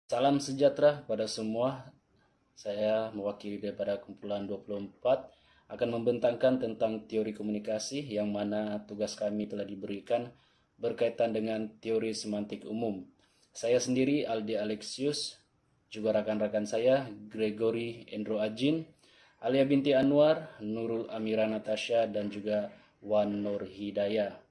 Salam sejahtera pada semua. Saya mewakili daripada kumpulan 24 akan membentangkan tentang teori komunikasi yang mana tugas kami telah diberikan berkaitan dengan teori semantik umum. Saya sendiri Aldi Alexius, juga rakan-rakan saya Gregory Endro Ajin, Alia binti Anwar, Nurul Amira Natasha, dan juga Wan Nur Hidayah.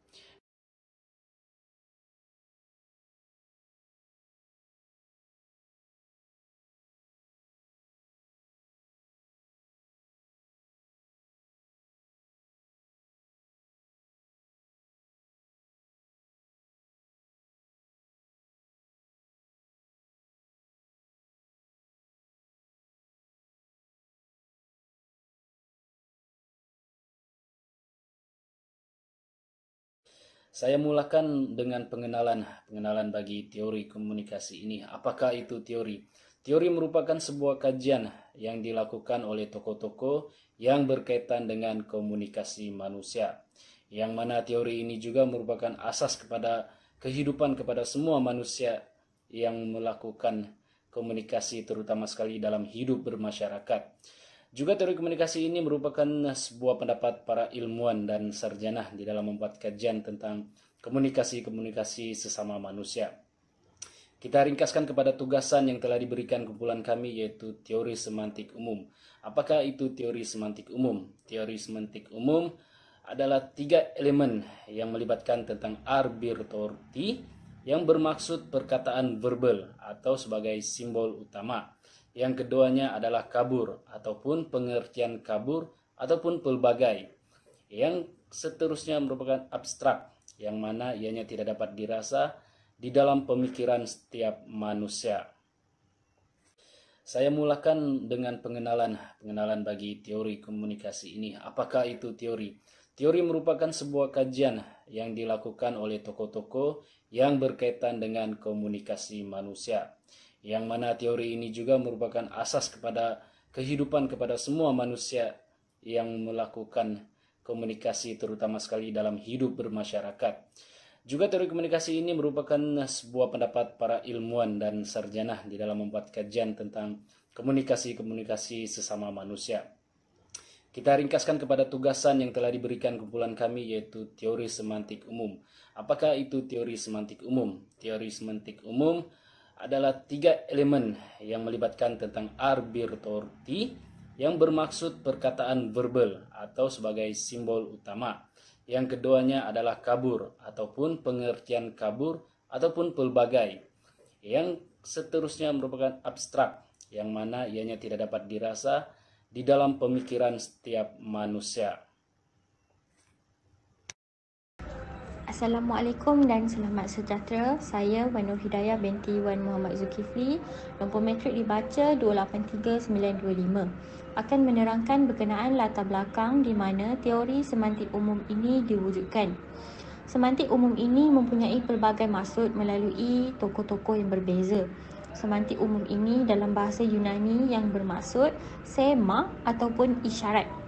Saya mulakan dengan pengenalan bagi teori komunikasi ini. Apakah itu teori? Teori merupakan sebuah kajian yang dilakukan oleh tokoh-tokoh yang berkaitan dengan komunikasi manusia. Yang mana teori ini juga merupakan asas kepada kehidupan kepada semua manusia yang melakukan komunikasi, terutama sekali dalam hidup bermasyarakat. Juga teori komunikasi ini merupakan sebuah pendapat para ilmuwan dan sarjana di dalam membuat kajian tentang komunikasi-komunikasi sesama manusia. Kita ringkaskan kepada tugasan yang telah diberikan kumpulan kami, yaitu teori semantik umum. Apakah itu teori semantik umum? Teori semantik umum adalah 3 elemen yang melibatkan tentang arbitration yang bermaksud perkataan verbal atau sebagai simbol utama. Yang keduanya adalah kabur ataupun pengertian kabur ataupun pelbagai. Yang seterusnya merupakan abstrak, yang mana ianya tidak dapat dirasa di dalam pemikiran setiap manusia. Saya mulakan dengan pengenalan bagi teori komunikasi ini. Apakah itu teori? Teori merupakan sebuah kajian yang dilakukan oleh tokoh-tokoh yang berkaitan dengan komunikasi manusia. Yang mana teori ini juga merupakan asas kepada kehidupan kepada semua manusia yang melakukan komunikasi, terutama sekali dalam hidup bermasyarakat. Juga teori komunikasi ini merupakan sebuah pendapat para ilmuwan dan sarjana di dalam membuat kajian tentang komunikasi-komunikasi sesama manusia. Kita ringkaskan kepada tugasan yang telah diberikan kumpulan kami, yaitu teori semantik umum. Apakah itu teori semantik umum? Teori semantik umum adalah 3 elemen yang melibatkan tentang arbitration yang bermaksud perkataan verbal atau sebagai simbol utama. Yang keduanya adalah kabur ataupun pengertian kabur ataupun pelbagai. Yang seterusnya merupakan abstrak, yang mana ianya tidak dapat dirasa di dalam pemikiran setiap manusia. Assalamualaikum dan selamat sejahtera. Saya Wan Nur Hidayah binti Wan Muhammad Zulkifli, nombor metrik dibaca 283925. Akan menerangkan berkenaan latar belakang di mana teori semantik umum ini diwujudkan. Semantik umum ini mempunyai pelbagai maksud melalui tokoh-tokoh yang berbeza. Semantik umum ini dalam bahasa Yunani yang bermaksud sema ataupun isyarat.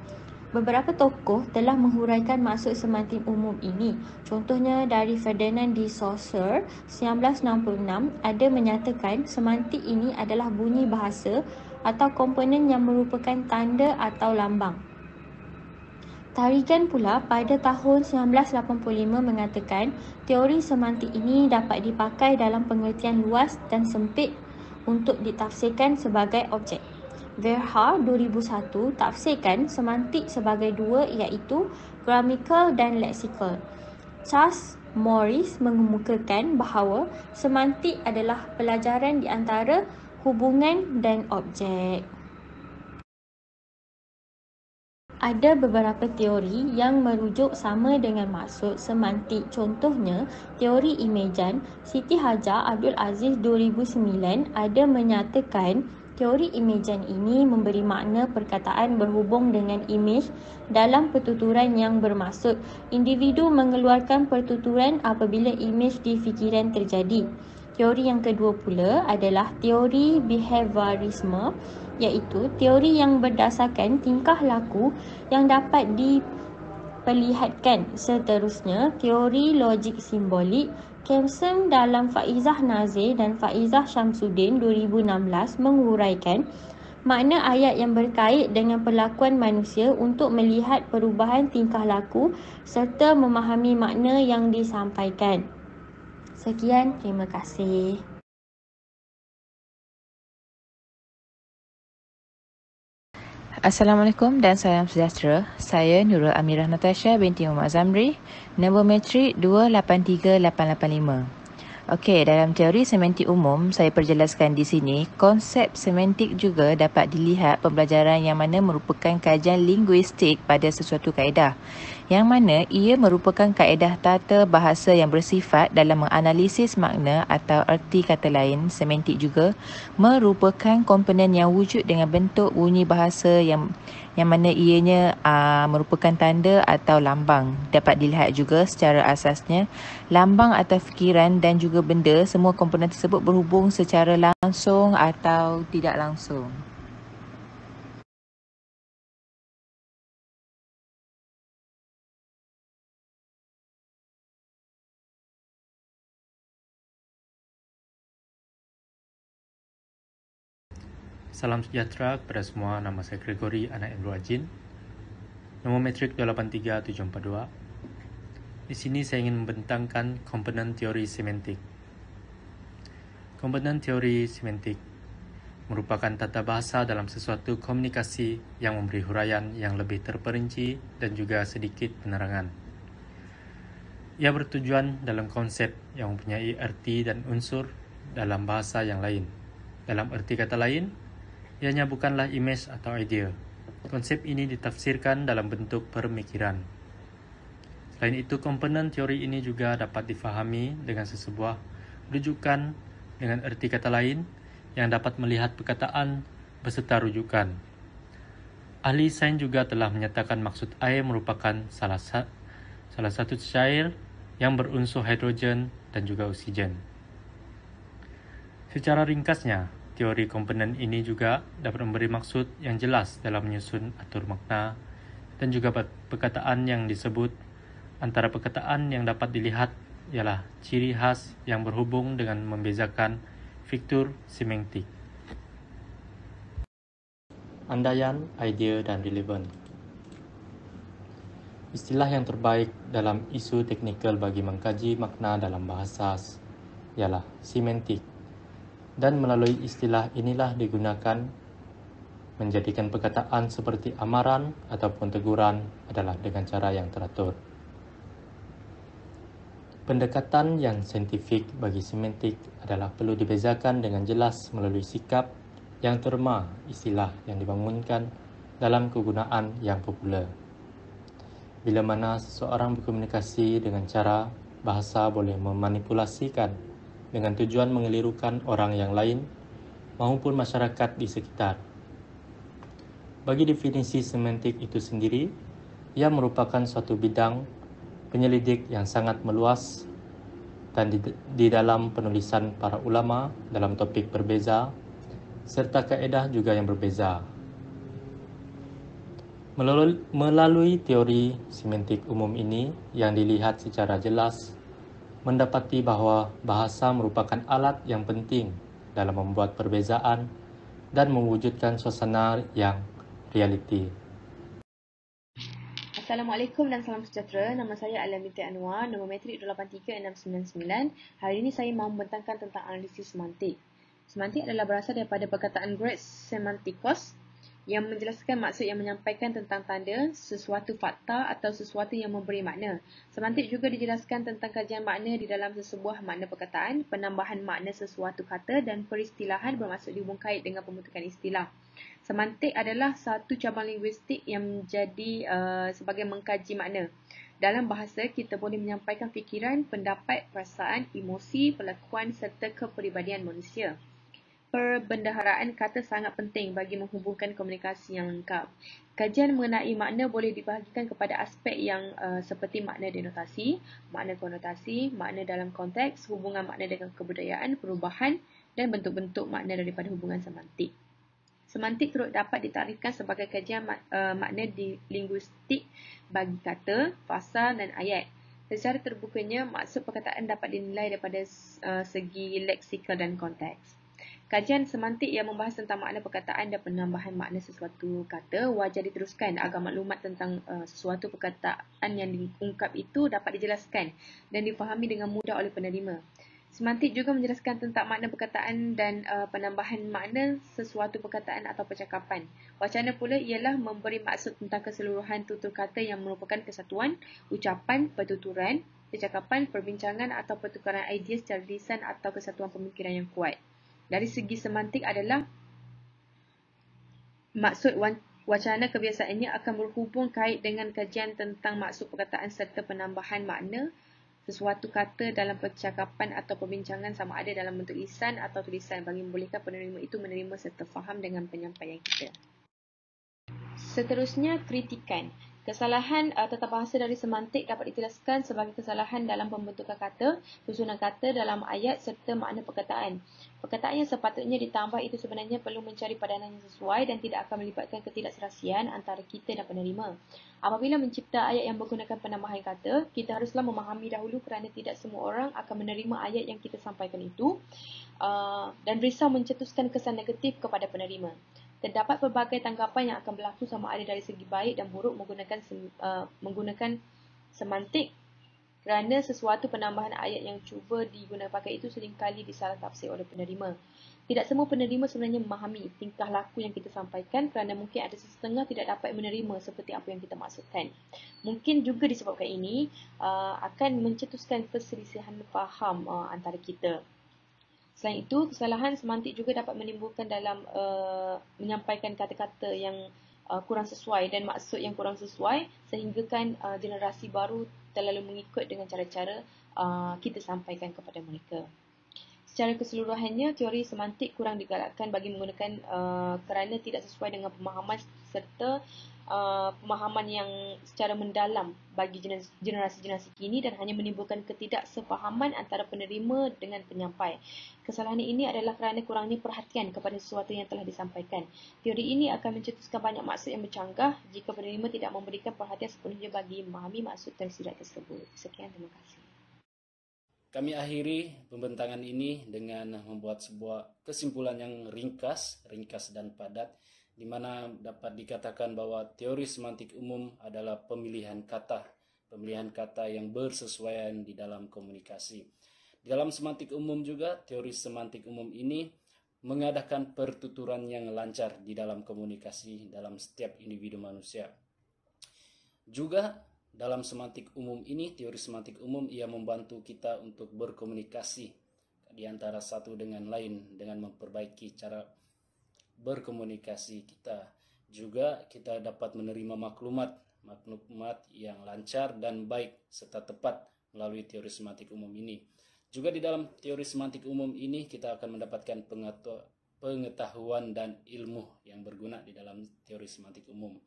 Beberapa tokoh telah menghuraikan maksud semantik umum ini. Contohnya dari Ferdinand de Saussure 1966 ada menyatakan semantik ini adalah bunyi bahasa atau komponen yang merupakan tanda atau lambang. Tarigan pula pada tahun 1985 mengatakan teori semantik ini dapat dipakai dalam pengertian luas dan sempit untuk ditafsirkan sebagai objek. Verha 2001 tafsirkan semantik sebagai dua, iaitu grammatical dan lexical. Charles Morris mengemukakan bahawa semantik adalah pelajaran di antara hubungan dan objek. Ada beberapa teori yang merujuk sama dengan maksud semantik. Contohnya, teori imejan. Siti Hajar Abdul Aziz 2009 ada menyatakan teori imejan ini memberi makna perkataan berhubung dengan imej dalam pertuturan yang bermaksud. Individu mengeluarkan pertuturan apabila imej di fikiran terjadi. Teori yang kedua pula adalah teori behaviorisme, iaitu teori yang berdasarkan tingkah laku yang dapat diperlihatkan. Seterusnya, teori logik simbolik Kemsem dalam Faizah Nazir dan Faizah Syamsuddin 2016 menguraikan makna ayat yang berkait dengan perlakuan manusia untuk melihat perubahan tingkah laku serta memahami makna yang disampaikan. Sekian, terima kasih. Assalamualaikum dan salam sejahtera. Saya Nurul Amirah Natasha binti Muhammad Zamri, nombor metrik 283885. Okey, dalam teori semantik umum, saya perjelaskan di sini, konsep semantik juga dapat dilihat pembelajaran yang mana merupakan kajian linguistik pada sesuatu kaedah, yang mana ia merupakan kaedah tata bahasa yang bersifat dalam menganalisis makna atau erti kata lain. Semantik juga merupakan komponen yang wujud dengan bentuk bunyi bahasa yang mana ianya merupakan tanda atau lambang. Dapat dilihat juga secara asasnya, lambang atau fikiran dan juga benda, semua komponen tersebut berhubung secara langsung atau tidak langsung. Salam sejahtera kepada semua. Nama saya Gregory, anak Andrew Ajin. Nombor metrik 283742. Di sini saya ingin membentangkan komponen teori semantik. Komponen teori semantik merupakan tata bahasa dalam sesuatu komunikasi yang memberi huraian yang lebih terperinci dan juga sedikit penerangan. Ia bertujuan dalam konsep yang mempunyai erti dan unsur dalam bahasa yang lain. Dalam erti kata lain, ianya bukanlah imej atau idea. Konsep ini ditafsirkan dalam bentuk pemikiran. Selain itu, komponen teori ini juga dapat difahami dengan sesebuah rujukan dengan erti kata lain yang dapat melihat perkataan beserta rujukan. Ahli sains juga telah menyatakan maksud air merupakan salah satu cair yang berunsur hidrogen dan juga oksigen. Secara ringkasnya, teori komponen ini juga dapat memberi maksud yang jelas dalam menyusun atur makna dan juga perkataan yang disebut. Antara perkataan yang dapat dilihat ialah ciri khas yang berhubung dengan membezakan fitur semantik. Andaian, idea dan relevan. Istilah yang terbaik dalam isu teknikal bagi mengkaji makna dalam bahasa ialah semantik. Dan melalui istilah inilah digunakan menjadikan perkataan seperti amaran ataupun teguran adalah dengan cara yang teratur. Pendekatan yang saintifik bagi semantik adalah perlu dibezakan dengan jelas melalui sikap yang terma istilah yang dibangunkan dalam kegunaan yang popular. Bila mana seseorang berkomunikasi dengan cara bahasa boleh memanipulasikan dengan tujuan mengelirukan orang yang lain maupun masyarakat di sekitar. Bagi definisi semantik itu sendiri, ia merupakan suatu bidang penyelidik yang sangat meluas dan di dalam penulisan para ulama dalam topik berbeza serta kaedah juga yang berbeza. Melalui teori semantik umum ini yang dilihat secara jelas, mendapati bahawa bahasa merupakan alat yang penting dalam membuat perbezaan dan mewujudkan suasana yang realiti. Assalamualaikum dan salam sejahtera. Nama saya Alam binti Anwar, nombor metrik 283699. Hari ini saya mahu membentangkan tentang analisis semantik. Semantik adalah berasal daripada perkataan Grek semantikos yang menjelaskan maksud yang menyampaikan tentang tanda, sesuatu fakta atau sesuatu yang memberi makna. Semantik juga dijelaskan tentang kajian makna di dalam sesebuah makna perkataan, penambahan makna sesuatu kata dan peristilahan bermaksud dihubung kait dengan pembentukan istilah. Semantik adalah satu cabang linguistik yang menjadi sebagai mengkaji makna. Dalam bahasa, kita boleh menyampaikan fikiran, pendapat, perasaan, emosi, perlakuan serta kepribadian manusia. Perbendaharaan kata sangat penting bagi menghubungkan komunikasi yang lengkap. Kajian mengenai makna boleh dibahagikan kepada aspek yang seperti makna denotasi, makna konotasi, makna dalam konteks, hubungan makna dengan kebudayaan, perubahan dan bentuk-bentuk makna daripada hubungan semantik. Semantik turut dapat ditarifkan sebagai kajian makna di linguistik bagi kata, fasal dan ayat. Secara terbukanya, maksud perkataan dapat dinilai daripada segi leksikal dan konteks. Kajian semantik yang membahas tentang makna perkataan dan penambahan makna sesuatu kata wajar diteruskan agar maklumat tentang sesuatu perkataan yang diungkap itu dapat dijelaskan dan difahami dengan mudah oleh penerima. Semantik juga menjelaskan tentang makna perkataan dan penambahan makna sesuatu perkataan atau percakapan. Wacana pula ialah memberi maksud tentang keseluruhan tutur kata yang merupakan kesatuan, ucapan, pertuturan, percakapan, perbincangan atau pertukaran idea secara lisan atau kesatuan pemikiran yang kuat. Dari segi semantik adalah maksud wacana kebiasaannya akan berhubung kait dengan kajian tentang maksud perkataan serta penambahan makna sesuatu kata dalam percakapan atau perbincangan sama ada dalam bentuk lisan atau tulisan bagi membolehkan penerima itu menerima serta faham dengan penyampaian kita. Seterusnya, kritikan. Kesalahan tata bahasa dari semantik dapat dijelaskan sebagai kesalahan dalam pembentukan kata, susunan kata dalam ayat serta makna perkataan. Perkataan yang sepatutnya ditambah itu sebenarnya perlu mencari padanan yang sesuai dan tidak akan melibatkan ketidakserasian antara kita dan penerima. Apabila mencipta ayat yang menggunakan penambahan kata, kita haruslah memahami dahulu kerana tidak semua orang akan menerima ayat yang kita sampaikan itu dan risau mencetuskan kesan negatif kepada penerima. Terdapat pelbagai tanggapan yang akan berlaku sama ada dari segi baik dan buruk menggunakan semantik kerana sesuatu penambahan ayat yang cuba digunakan pakai itu seringkali disalah tafsir oleh penerima. Tidak semua penerima sebenarnya memahami tingkah laku yang kita sampaikan kerana mungkin ada sesetengah tidak dapat menerima seperti apa yang kita maksudkan. Mungkin juga disebabkan ini akan mencetuskan perselisihan faham antara kita. Selain itu, kesalahan semantik juga dapat menimbulkan dalam menyampaikan kata-kata yang kurang sesuai dan maksud yang kurang sesuai sehinggakan generasi baru terlalu mengikut dengan cara-cara kita sampaikan kepada mereka. Secara keseluruhannya, teori semantik kurang digalakkan bagi menggunakan kerana tidak sesuai dengan pemahaman serta pemahaman yang secara mendalam bagi generasi-generasi kini dan hanya menimbulkan ketidaksefahaman antara penerima dengan penyampai. Kesalahan ini adalah kerana kurangnya perhatian kepada sesuatu yang telah disampaikan. Teori ini akan mencetuskan banyak maksud yang bercanggah jika penerima tidak memberikan perhatian sepenuhnya bagi memahami maksud tersirat tersebut. Sekian, terima kasih. Kami akhiri pembentangan ini dengan membuat sebuah kesimpulan yang ringkas dan padat, di mana dapat dikatakan bahwa teori semantik umum adalah pemilihan kata yang bersesuaian di dalam komunikasi. Di dalam semantik umum juga, teori semantik umum ini mengadakan pertuturan yang lancar di dalam komunikasi dalam setiap individu manusia. Juga dalam semantik umum ini, teori semantik umum ia membantu kita untuk berkomunikasi di antara satu dengan lain dengan memperbaiki cara berkomunikasi kita. Juga kita dapat menerima maklumat yang lancar dan baik serta tepat melalui teori semantik umum ini. Juga di dalam teori semantik umum ini kita akan mendapatkan pengetahuan dan ilmu yang berguna di dalam teori semantik umum.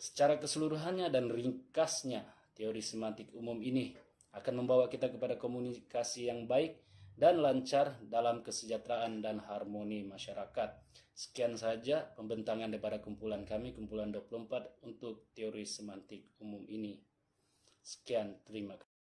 Secara keseluruhannya dan ringkasnya, teori semantik umum ini akan membawa kita kepada komunikasi yang baik dan lancar dalam kesejahteraan dan harmoni masyarakat. Sekian saja pembentangan daripada kumpulan kami, kumpulan 24 untuk teori semantik umum ini. Sekian, terima kasih.